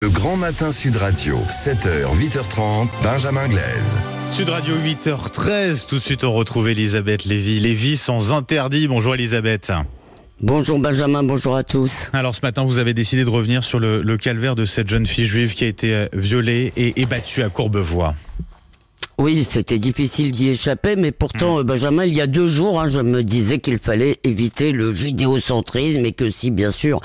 Le Grand Matin Sud Radio, 7h, 8h30, Benjamin Glaise. Sud Radio 8h13, tout de suite on retrouve Elisabeth Lévy. Lévy sans interdit, bonjour Elisabeth. Bonjour Benjamin, bonjour à tous. Alors ce matin vous avez décidé de revenir sur le calvaire de cette jeune fille juive qui a été violée et battue à Courbevoie. Oui, c'était difficile d'y échapper, mais pourtant, Benjamin, il y a 2 jours, je me disais qu'il fallait éviter le judéocentrisme et que si, bien sûr,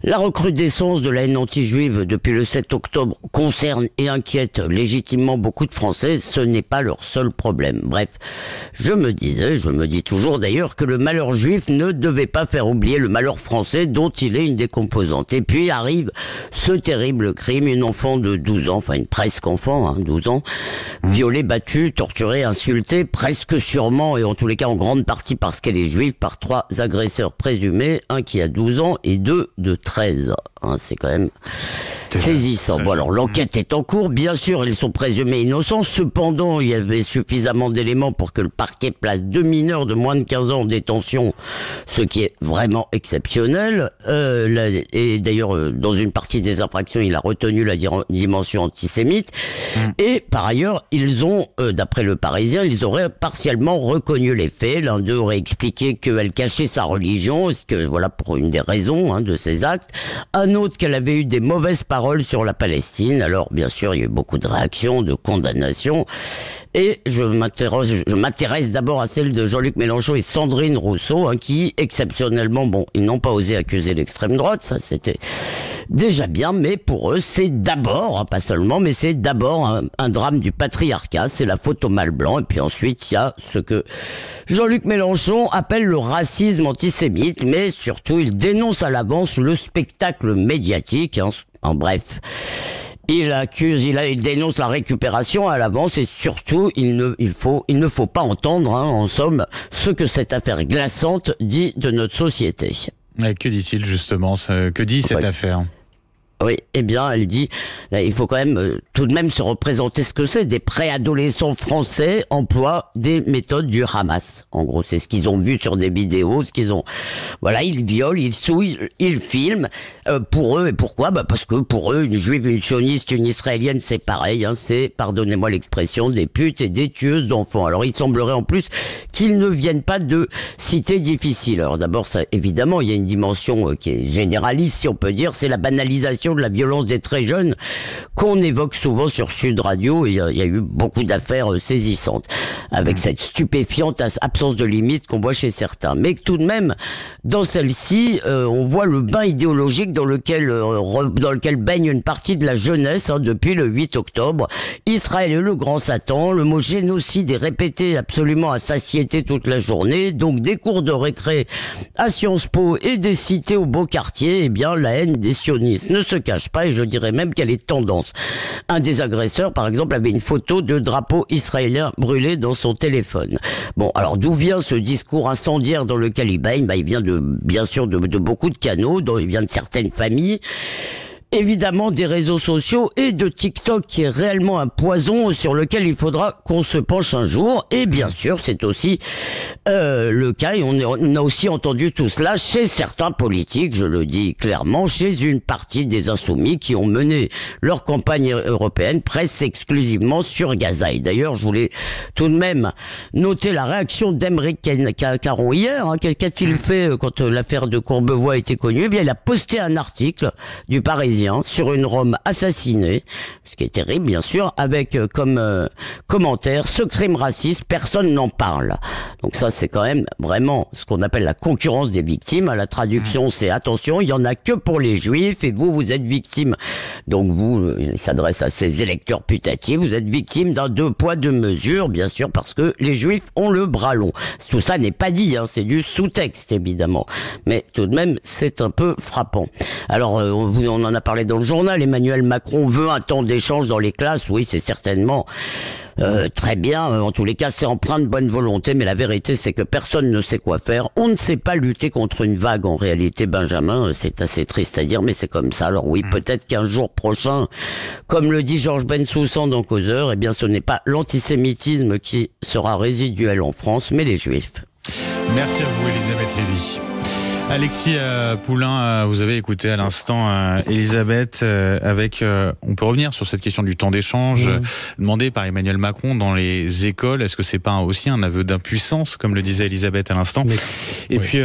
la recrudescence de la haine anti-juive depuis le 7 octobre concerne et inquiète légitimement beaucoup de Français, ce n'est pas leur seul problème. Bref, je me dis toujours d'ailleurs que le malheur juif ne devait pas faire oublier le malheur français dont il est une des composantes. Et puis arrive ce terrible crime, une enfant de 12 ans, enfin une presque enfant, 12 ans, violée, battue, torturée, insultée, presque sûrement, et en tous les cas en grande partie parce qu'elle est juive, par 3 agresseurs présumés, un qui a 12 ans et 2 de 13. C'est quand même saisissant. Bon, alors l'enquête est en cours, bien sûr, ils sont présumés innocents, cependant il y avait suffisamment d'éléments pour que le parquet place 2 mineurs de moins de 15 ans en détention, ce qui est vraiment exceptionnel, et d'ailleurs dans une partie des infractions il a retenu la dimension antisémite, et par ailleurs ils ont, d'après le Parisien, ils auraient partiellement reconnu les faits. L'un d'eux aurait expliqué qu'elle cachait sa religion, que voilà pour une des raisons de ses actes, un autre qu'elle avait eu des mauvaises paroles sur la Palestine. Alors bien sûr il y a eu beaucoup de réactions, de condamnations, et je m'intéresse d'abord à celle de Jean-Luc Mélenchon et Sandrine Rousseau, qui exceptionnellement, ils n'ont pas osé accuser l'extrême droite, ça c'était déjà bien, mais pour eux c'est d'abord, pas seulement, mais c'est d'abord un drame du patriarcat, c'est la faute au mâle blanc, et puis ensuite il y a ce que Jean-Luc Mélenchon appelle le racisme antisémite, mais surtout il dénonce à l'avance le spectacle médiatique, en bref. Il dénonce la récupération à l'avance, et surtout il ne faut pas entendre, en somme, ce que cette affaire glaçante dit de notre société. Et que dit-il justement, que dit cette affaire ? Oui, eh bien, elle dit, il faut quand même tout de même se représenter ce que c'est. Des préadolescents français emploient des méthodes du Hamas. En gros, c'est ce qu'ils ont vu sur des vidéos, voilà, ils violent, ils souillent, ils filment. Pour eux, et pourquoi ? Parce que pour eux, une juive, une sioniste, une israélienne, c'est pareil. C'est, pardonnez-moi l'expression, des putes et des tueuses d'enfants. Alors, il semblerait en plus qu'ils ne viennent pas de cités difficiles. Alors d'abord, ça, évidemment, il y a une dimension qui est généraliste, si on peut dire, c'est la banalisation de la violence des très jeunes qu'on évoque souvent sur Sud Radio. Il y a eu beaucoup d'affaires saisissantes avec cette stupéfiante absence de limite qu'on voit chez certains. Mais tout de même, dans celle-ci, on voit le bain idéologique dans lequel baigne une partie de la jeunesse depuis le 8 octobre. Israël est le grand Satan, le mot génocide est répété absolument à satiété toute la journée, donc des cours de récré à Sciences Po et des cités au beau quartier, la haine des sionistes ne se cache pas, et je dirais même qu'elle est tendance. Un des agresseurs, par exemple, avait une photo de drapeau israélien brûlé dans son téléphone. Alors d'où vient ce discours incendiaire dans lequel il baigne ? Il vient bien sûr de beaucoup de canaux, il vient de certaines familles, évidemment des réseaux sociaux et de TikTok, qui est réellement un poison sur lequel il faudra qu'on se penche un jour. Et bien sûr, c'est aussi le cas, et on a aussi entendu tout cela chez certains politiques, je le dis clairement, chez une partie des insoumis qui ont mené leur campagne européenne presque exclusivement sur Gaza. Et d'ailleurs, je voulais tout de même noter la réaction d'Aymeric Caron hier. Qu'a-t-il fait quand l'affaire de Courbevoie a été connue ? Il a posté un article du Parisien sur une Rome assassinée, ce qui est terrible bien sûr, avec comme commentaire: ce crime raciste, personne n'en parle. Donc ça c'est quand même vraiment ce qu'on appelle la concurrence des victimes. La traduction c'est: attention, il y en a que pour les juifs, et vous êtes victime. Donc vous, il s'adresse à ces électeurs putatifs, vous êtes victime d'un 2 poids 2 mesures, bien sûr, parce que les juifs ont le bras long. Tout ça n'est pas dit, c'est du sous-texte évidemment, mais tout de même c'est un peu frappant. Alors on en a parlé dans le journal, Emmanuel Macron veut un temps d'échange dans les classes. Oui, c'est certainement très bien, en tous les cas c'est empreint de bonne volonté, mais la vérité c'est que personne ne sait quoi faire. On ne sait pas lutter contre une vague en réalité, Benjamin, c'est assez triste à dire, mais c'est comme ça. Alors oui, peut-être qu'un jour prochain, comme le dit Georges Bensoussan dans Causeur, ce n'est pas l'antisémitisme qui sera résiduel en France, mais les juifs. Merci à vous Elisabeth Lévy. Alexis Poulain, vous avez écouté à l'instant Elisabeth avec... on peut revenir sur cette question du temps d'échange demandé par Emmanuel Macron dans les écoles. Est-ce que c'est pas aussi un aveu d'impuissance, comme le disait Elisabeth à l'instant? Et puis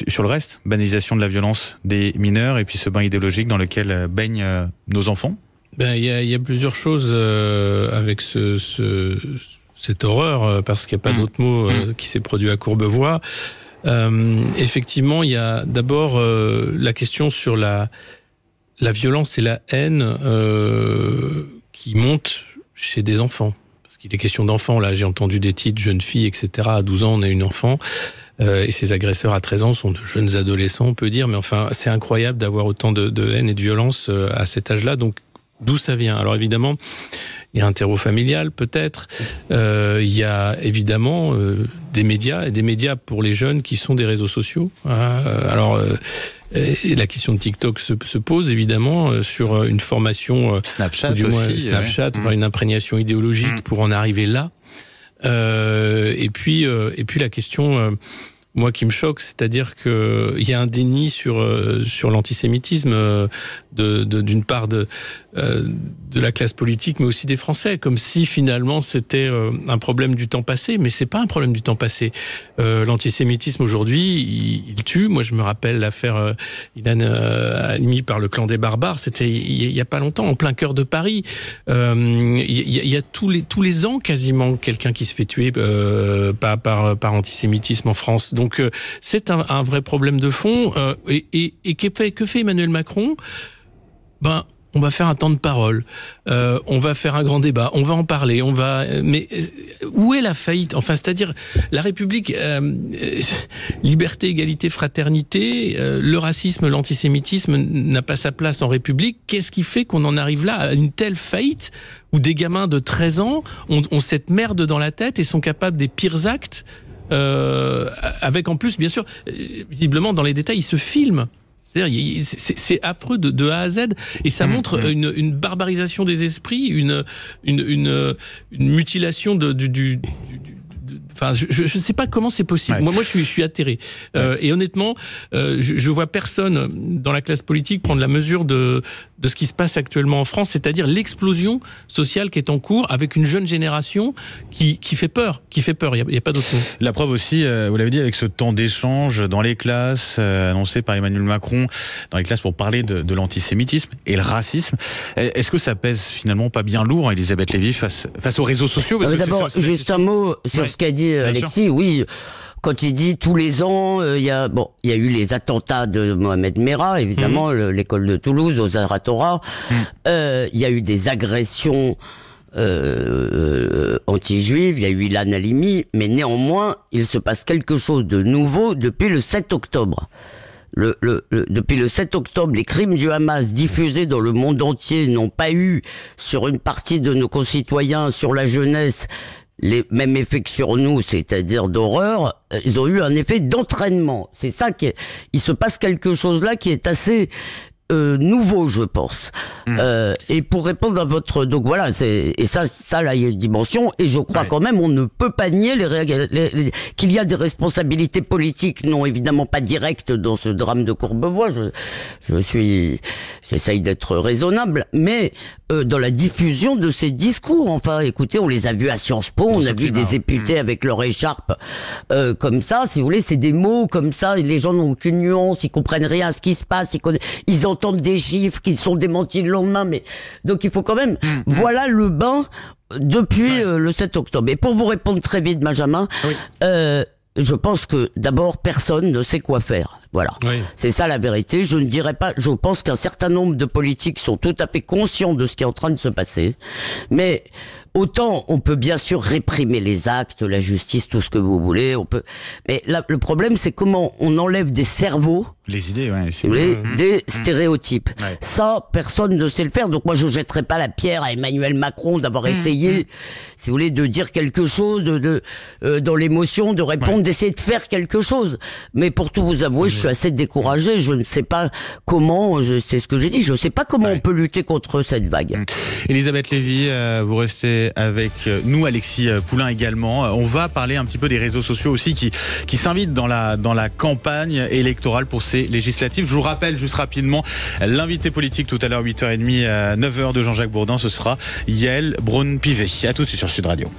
sur le reste, banalisation de la violence des mineurs et puis ce bain idéologique dans lequel baignent nos enfants. Il y a plusieurs choses avec cette horreur, parce qu'il n'y a pas d'autre mot qui s'est produit à Courbevoie. Effectivement, il y a d'abord la question sur la violence et la haine qui montent chez des enfants. Parce qu'il est question d'enfants, là j'ai entendu des titres, jeunes filles, etc. À 12 ans, on a une enfant. Et ces agresseurs à 13 ans sont de jeunes adolescents, on peut dire. Mais enfin, c'est incroyable d'avoir autant de haine et de violence à cet âge-là. Donc, d'où ça vient? Alors évidemment, il y a un terreau familial peut-être, il y a évidemment des médias, et des médias pour les jeunes qui sont des réseaux sociaux. Et la question de TikTok se pose évidemment sur une formation Snapchat, ou du moins aussi, Snapchat, enfin une imprégnation idéologique pour en arriver là. Et puis la question... moi qui me choque, c'est-à-dire qu'il y a un déni sur l'antisémitisme d'une part de la classe politique, mais aussi des Français, comme si finalement c'était un problème du temps passé, mais c'est pas un problème du temps passé. L'antisémitisme aujourd'hui, il tue. Moi, je me rappelle l'affaire Ilan Halimi par le clan des barbares. C'était il y a pas longtemps, en plein cœur de Paris. Il y a tous les ans quasiment quelqu'un qui se fait tuer par antisémitisme en France. Donc c'est un vrai problème de fond. Et que fait Emmanuel Macron? On va faire un temps de parole, on va faire un grand débat, on va en parler, mais où est la faillite? Enfin, c'est-à-dire, la République, liberté, égalité, fraternité, le racisme, l'antisémitisme n'a pas sa place en République. Qu'est-ce qui fait qu'on en arrive là, à une telle faillite, où des gamins de 13 ans ont cette merde dans la tête et sont capables des pires actes, avec en plus, bien sûr, visiblement, dans les détails, ils se filment. C'est-à-dire, c'est affreux de A à Z, et ça montre une barbarisation des esprits, une mutilation enfin, je ne sais pas comment c'est possible. Moi, je suis atterré. Et honnêtement, je vois personne dans la classe politique prendre la mesure de ce qui se passe actuellement en France, c'est-à-dire l'explosion sociale qui est en cours avec une jeune génération qui fait peur. Il n'y a pas d'autre mot. La preuve aussi, vous l'avez dit, avec ce temps d'échange dans les classes, annoncé par Emmanuel Macron, dans les classes pour parler de l'antisémitisme et le racisme. Est-ce que ça pèse finalement pas bien lourd, Elisabeth Lévy, face aux réseaux sociaux? D'abord, juste un mot sur ce qu'a dit Alexis. Oui, quand il dit tous les ans, il y a eu les attentats de Mohamed Merah, évidemment, l'école de Toulouse, aux Zaratora. Il y a eu des agressions anti-juives, il y a eu Ilan Halimi, mais néanmoins, il se passe quelque chose de nouveau depuis le 7 octobre. Depuis le 7 octobre, les crimes du Hamas diffusés dans le monde entier n'ont pas eu, sur une partie de nos concitoyens, sur la jeunesse, les mêmes effets que sur nous, c'est-à-dire d'horreur. Ils ont eu un effet d'entraînement. C'est ça il se passe quelque chose là qui est assez nouveau, je pense. Et pour répondre à votre... Donc voilà, et ça là, il y a une dimension, et je crois quand même, on ne peut pas nier qu'il y a des responsabilités politiques, non évidemment pas directes dans ce drame de Courbevoie, j'essaye d'être raisonnable, mais dans la diffusion de ces discours, enfin, écoutez, on les a vus à Sciences Po, on a vu des députés avec leur écharpe comme ça, si vous voulez, c'est des mots comme ça, et les gens n'ont aucune nuance, ils comprennent rien à ce qui se passe, ils entendent des chiffres qui sont démentis le lendemain, mais donc il faut quand même, voilà le bain depuis le 7 octobre. Et pour vous répondre très vite, Benjamin, je pense que d'abord personne ne sait quoi faire. Voilà, c'est ça la vérité. Je ne dirais pas. Je pense qu'un certain nombre de politiques sont tout à fait conscients de ce qui est en train de se passer, mais autant on peut bien sûr réprimer les actes, la justice, tout ce que vous voulez. Mais là, le problème, c'est comment on enlève des cerveaux. Les idées, des stéréotypes. Ça, personne ne sait le faire. Donc moi, je jetterai pas la pierre à Emmanuel Macron d'avoir essayé, si vous voulez, de dire quelque chose, dans l'émotion, de répondre, d'essayer de faire quelque chose. Mais pour tout vous avouer, je je suis assez découragée. Je ne sais pas comment, c'est ce que j'ai dit, je ne sais pas comment on peut lutter contre cette vague. Elisabeth Lévy, vous restez avec nous, Alexis Poulain également. On va parler un petit peu des réseaux sociaux aussi qui s'invitent dans la campagne électorale pour ces législatives. Je vous rappelle juste rapidement l'invité politique tout à l'heure, 8h30, 9h de Jean-Jacques Bourdin, ce sera Yael Braun-Pivet. À tout de suite sur Sud Radio.